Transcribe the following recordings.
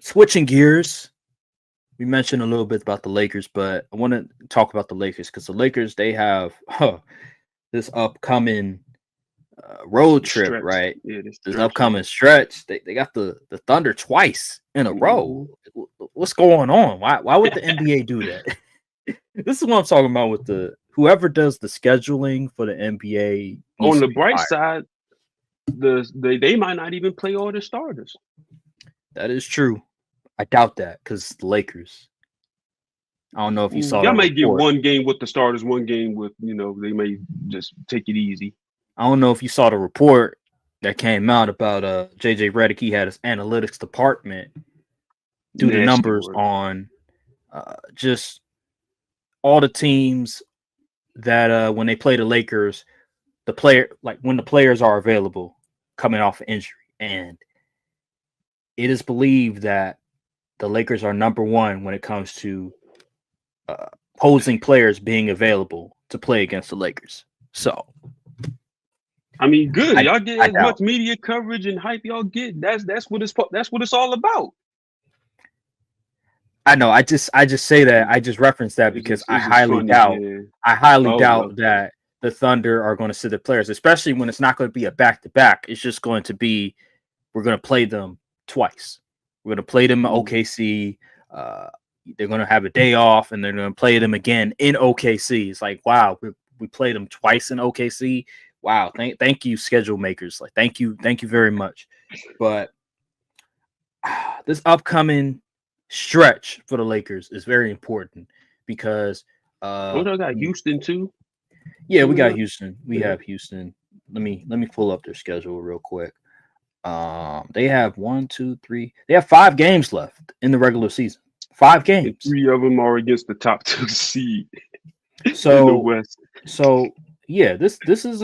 Switching gears, we mentioned a little bit about the Lakers, but I want to talk about the Lakers because the Lakers they have this upcoming road trip, Stretch. right? Yeah, the This stretch. upcoming stretch, they got the Thunder twice in a row. Mm-hmm. What's going on? Why would the NBA do that? This is what I'm talking about with the whoever does the scheduling for the NBA On needs to the be bright fired. side, they might not even play all the starters. That is true. I doubt that because the Lakers. I don't know if you saw Y'all that might get report. one game with the starters, one game with they may just take it easy. I don't know if you saw the report that came out about JJ Redick. He had his analytics department do the Nasty numbers work. on just all the teams that when they play the Lakers, the player like when the players are available coming off injury, and it is believed that the Lakers are number one when it comes to opposing players being available to play against the Lakers. So I mean, good. I Y'all get I as doubt. much media coverage and hype y'all get. That's what it's all about. I know. I just say that. I just reference that It's because just it's just funny. Yeah. I highly Oh, doubt okay. that the Thunder are going to sit their players, especially when it's not going to be a back to back. It's just going to be we're going to play them twice. We're going to play them in Mm. OKC. Uh, they're going to have a day off, and they're going to play them again in OKC. It's like wow, we played them twice in OKC. Wow, thank you, schedule makers. Like thank you very much. But this upcoming stretch for the Lakers is very important because Don't y'all got Houston too yeah, we coming got up? Houston. We Yeah. have Houston. Let me pull up their schedule real quick. They have one, two, three. They have 5 games left in the regular season. Five And games. three of them are against the top two seed in the So West. so yeah, this is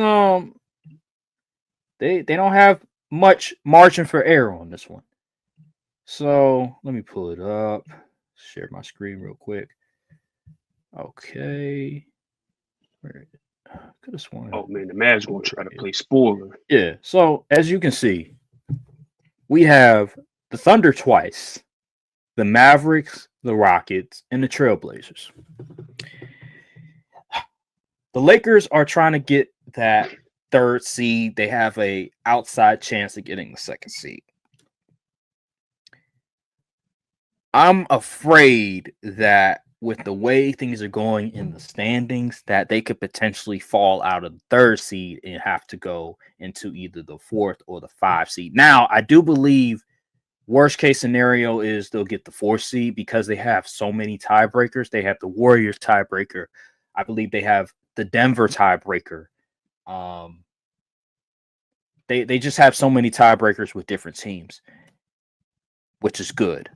they don't have much margin for error on this one. So let me pull it up. Share my screen real quick. Okay. Where could have sworn. Oh man, the Mavs gonna try to play spoiler. Yeah. So as you can see, we have the Thunder twice, the Mavericks, the Rockets, and the Trailblazers. The Lakers are trying to get that third seed. They have a outside chance of getting the second seed. I'm afraid that with the way things are going in the standings, that they could potentially fall out of the third seed and have to go into either the fourth or the 5 seed. Now, I do believe worst case scenario is they'll get the 4 seed because they have so many tiebreakers. They have the Warriors tiebreaker. I believe they have the Denver tiebreaker. Um, they just have so many tiebreakers with different teams, which is good.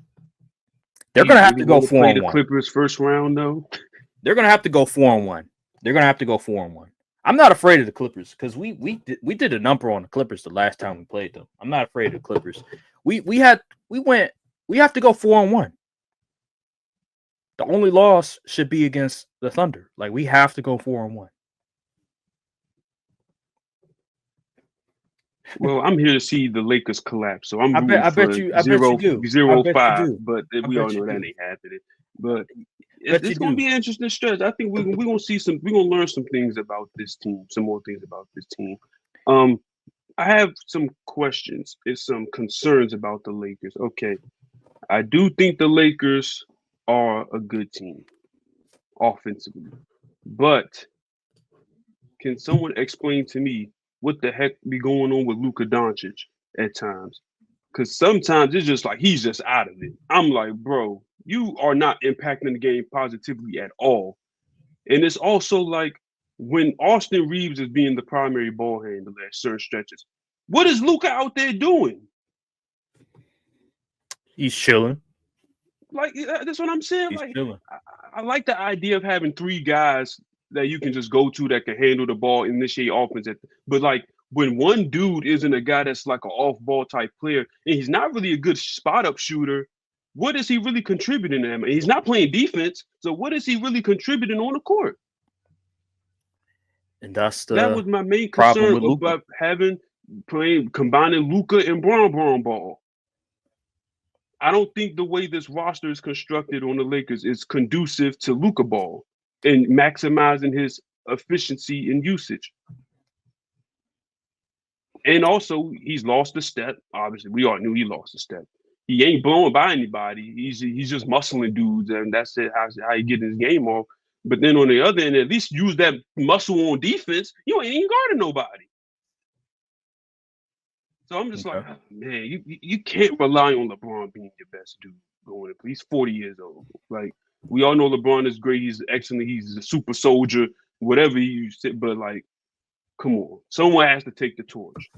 Do They're you gonna have to really go want to four play and the one. Clippers first round though? They're gonna have to go 4-1. They're gonna have to go 4-1. I'm not afraid of the Clippers because we did a number on the Clippers the last time we played them. I'm not afraid of the Clippers. We had we went we have to go 4-1. The only loss should be against the Thunder. Like we have to go 4-1. Well, I'm here to see the Lakers collapse, so I'm I bet rooting I bet for you I bet you zero do. I zero bet you five. do. But I we all bet you know that do. ain't happening. But Bet you it's going to do. be an interesting stretch. I think we're gonna see some. We're gonna learn some things about this team. Some more things about this team. Um, I have some questions and some concerns about the Lakers. Okay, I do think the Lakers are a good team offensively, but can someone explain to me what the heck be going on with Luka Doncic at times? Because sometimes it's just like he's just out of it. I'm like, bro, you are not impacting the game positively at all. And it's also like when Austin Reeves is being the primary ball handler at certain stretches, what is Luka out there doing? He's chilling. Like that's what I'm saying. He's Like chilling. I, I like the idea of having three guys that you can just go to that can handle the ball, initiate offense. But like when one dude isn't a guy that's like an off-ball type player, and he's not really a good spot-up shooter, what is he really contributing to them? And he's not playing defense, so what is he really contributing on the court? And that's That the was my main problem concern with Luca. about having playing combining Luca and Bron ball. I don't think the way this roster is constructed on the Lakers is conducive to Luka ball and maximizing his efficiency and usage. And also, he's lost a step. Obviously, we all knew he lost a step. He ain't blowing by anybody. He's just muscling dudes, and that's it. How he getting his game off. But then on the other end, at least use that muscle on defense. You ain't even guarding nobody. So I'm just like, man, you can't rely on LeBron being your best dude going. He's 40 years old. Like we all know, LeBron is great. He's excellent. He's a super soldier. Whatever you say, but like, come on, someone has to take the torch.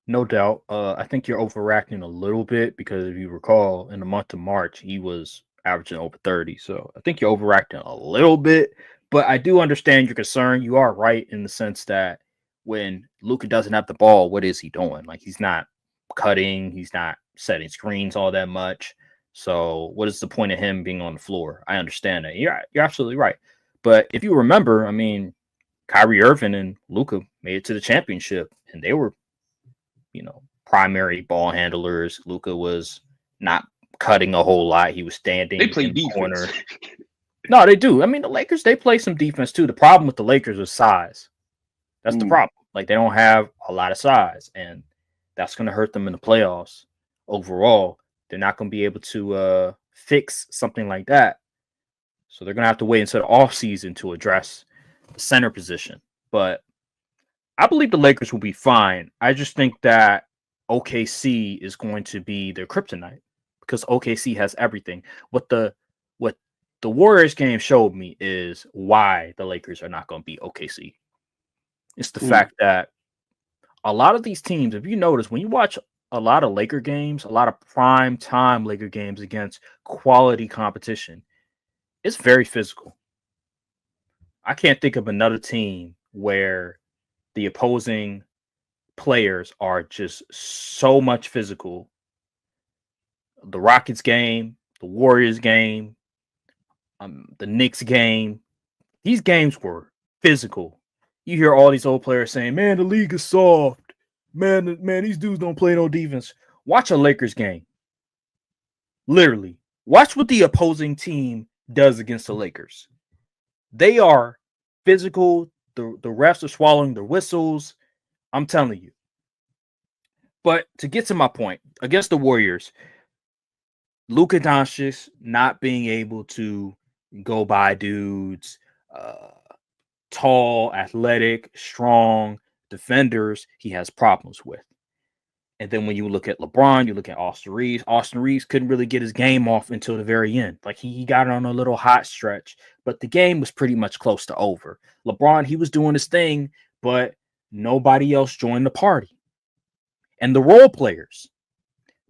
No doubt. I think you're overreacting a little bit because if you recall, in the month of March, he was averaging over 30. So I think you're overreacting a little bit. But I do understand your concern. You are right in the sense that when Luka doesn't have the ball, what is he doing? Like he's not cutting, he's not setting screens all that much. So what is the point of him being on the floor? I understand that. You're absolutely right. But if you remember, I mean, Kyrie Irving and Luka made it to the championship, and they were, primary ball handlers. Luka was not cutting a whole lot. He was standing They play in the defense. corner. No, they do. I mean, the Lakers, they play some defense too. The problem with the Lakers is size. That's the problem. Like, they don't have a lot of size, and that's going to hurt them in the playoffs. Overall, they're not going to be able to fix something like that. So they're going to have to wait until the offseason to address the center position. But I believe the Lakers will be fine. I just think that OKC is going to be their kryptonite because OKC has everything. What the Warriors game showed me is why the Lakers are not going to be OKC. It's the fact that a lot of these teams, if you notice, when you watch a lot of Laker games, a lot of prime time Laker games against quality competition, it's very physical. I can't think of another team where the opposing players are just so much physical. The Rockets game, the Warriors game, the Knicks game, these games were physical. You hear all these old players saying, man, the league is soft. Man, these dudes don't play no defense. Watch a Lakers game. Literally. Watch what the opposing team does against the Lakers. They are physical. The refs are swallowing their whistles. I'm telling you. But to get to my point, against the Warriors, Luka Doncic not being able to go by dudes, tall, athletic, strong defenders, he has problems with. And then when you look at LeBron, you look at Austin Reeves. Austin Reeves couldn't really get his game off until the very end. Like he got on a little hot stretch, but the game was pretty much close to over. LeBron, he was doing his thing, but nobody else joined the party. And the role players,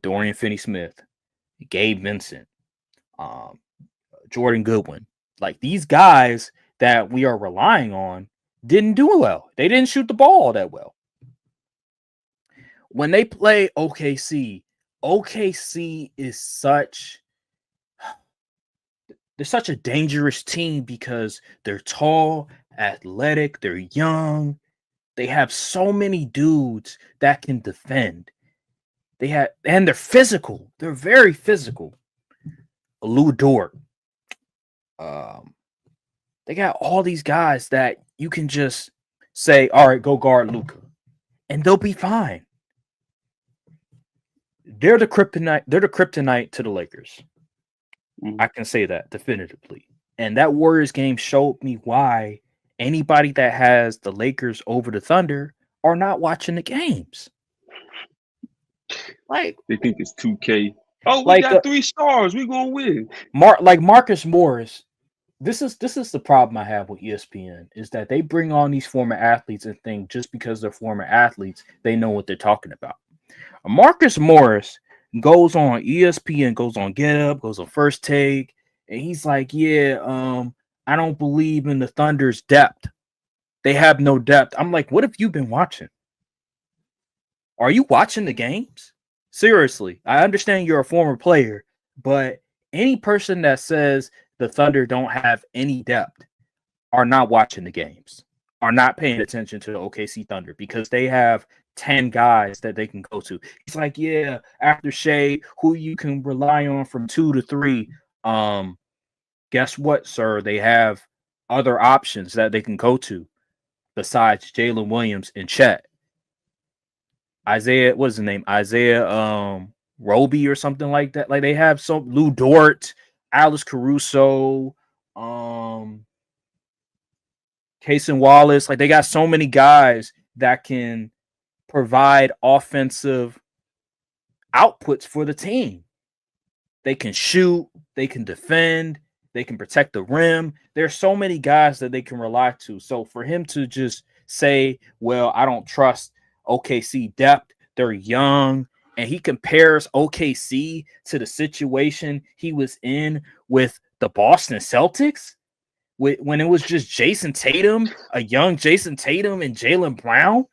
Dorian Finney-Smith, Gabe Vincent, Jordan Goodwin, like these guys that we are relying on didn't do well. They didn't shoot the ball all that well. When they play OKC, OKC is such a dangerous team because they're tall, athletic, they're young. They have so many dudes that can defend. And they're physical. They're very physical. Lou Dort. They got all these guys that you can just say, all right, go guard Luka. And they'll be fine. They're the kryptonite to the Lakers. I can say that definitively. And that Warriors game showed me why anybody that has the Lakers over the Thunder are not watching the games. Like they think it's 2K. Oh, we got 3 stars. We're gonna win. Marcus Morris. This is the problem I have with ESPN is that they bring on these former athletes and think just because they're former athletes, they know what they're talking about. Marcus Morris goes on ESPN, goes on Get Up, goes on First Take, and he's like, yeah, I don't believe in the Thunder's depth. They have no depth. I'm like, what have you been watching? Are you watching the games? Seriously, I understand you're a former player, but any person that says the Thunder don't have any depth are not watching the games, are not paying attention to the OKC Thunder because they have 10 guys that they can go to. He's like, yeah, after Shea, who you can rely on from 2 to 3. Guess what, sir? They have other options that they can go to besides Jalen Williams and Chet. Isaiah, what's his name? Isaiah Roby or something like that. Like they have some Lou Dort, Alice Caruso, Cason Wallace. Like they got so many guys that can provide offensive outputs for the team. They can shoot, they can defend, they can protect the rim. There's so many guys that they can rely to. So for him to just say, well, I don't trust OKC depth, they're young, and he compares OKC to the situation he was in with the Boston Celtics when it was just Jason Tatum, a young Jason Tatum and Jaylen Brown.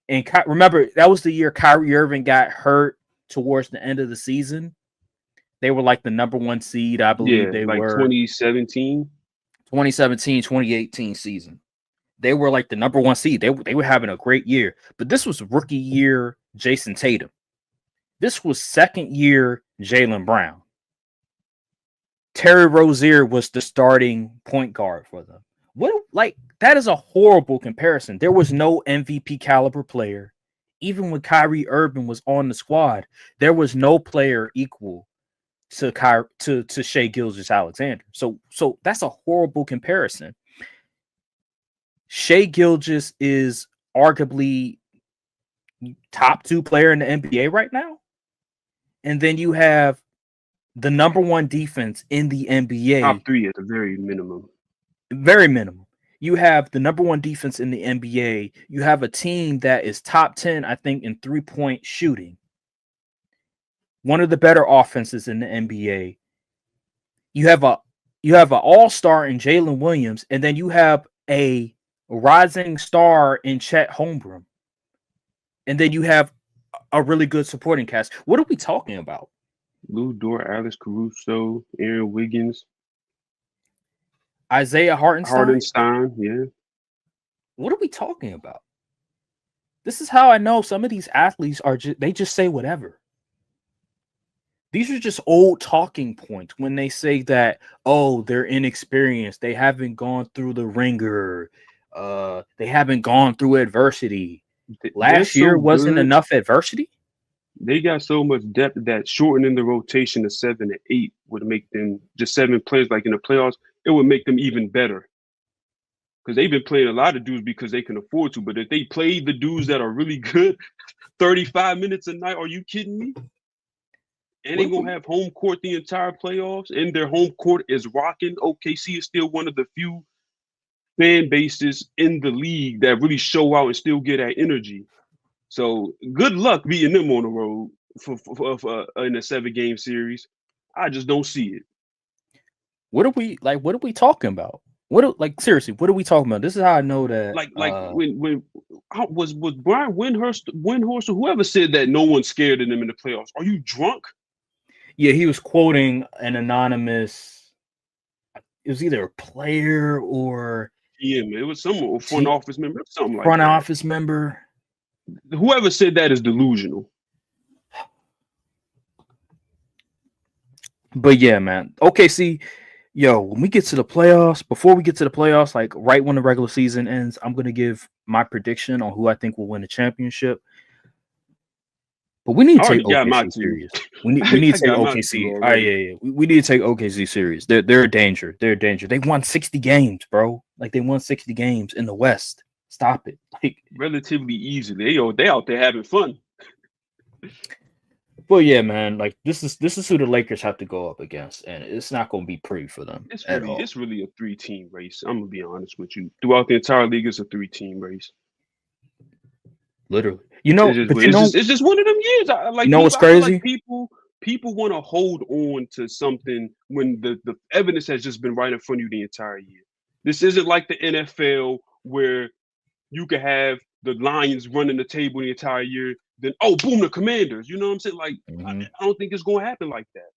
And remember, that was the year Kyrie Irving got hurt towards the end of the season. They were like the number 1 seed, I believe they like were. 2017, 2018 season. They were like the number 1 seed. They were having a great year. But this was rookie year Jason Tatum. This was second year Jaylen Brown. Terry Rozier was the starting point guard for them. That is a horrible comparison. There was no MVP caliber player. Even when Kyrie Irving was on the squad, there was no player equal to Shea Gilgeous-Alexander. So that's a horrible comparison. Shea Gilgeous is arguably top 2 player in the NBA right now. And then you have the number 1 defense in the NBA. Top 3 at the very minimum. Very minimum. You have the number 1 defense in the NBA. You have a team that is top 10, I think, in 3-point shooting. One of the better offenses in the NBA. You have an all-star in Jalen Williams, and then you have a rising star in Chet Holmgren. And then you have a really good supporting cast. What are we talking about? Lou Dort, Alice Caruso, Aaron Wiggins, Isaiah Hartenstein. Yeah. What are we talking about? This is how I know some of these athletes they just say whatever. These are just old talking points when they say that, oh, they're inexperienced. They haven't gone through the ringer. They haven't gone through adversity. Last year wasn't enough adversity. They got so much depth that shortening the rotation to 7 and 8 would make them just 7 players like in the playoffs. It would make them even better because they've been playing a lot of dudes because they can afford to. But if they play the dudes that are really good, 35 minutes a night, are you kidding me? And they're going to have home court the entire playoffs, and their home court is rocking. OKC is still one of the few fan bases in the league that really show out and still get that energy. So good luck beating them on the road for in a 7-game series. I just don't see it. What are we talking about? Seriously, what are we talking about? This is how I know that. When was Brian Windhorst or whoever said that no one's scared of them in the playoffs? Are you drunk? Yeah, he was quoting an anonymous. It was either a player or it was some front office member, something like front office member. Whoever said that is delusional. But yeah, man. OKC, when we get to the playoffs, before we get to the playoffs, like right when the regular season ends, I'm going to give my prediction on who I think will win the championship. But we need to take OKC serious. We need to take OKC. Yeah. We need to take OKC serious. They're a danger. They're a danger. They won 60 games, bro. Like they won 60 games in the West. Stop it. Like relatively easily. They out there having fun. Well, yeah, man. Like this is who the Lakers have to go up against, and it's not going to be pretty for them. It's really a 3-team race. I'm gonna be honest with you. Throughout the entire league, it's a 3-team race. Literally, it's just one of them years. What's crazy? Like people want to hold on to something when the evidence has just been right in front of you the entire year. This isn't like the NFL where you could have the Lions running the table the entire year, then boom, the Commanders. You know what I'm saying? Like I don't think it's going to happen like that.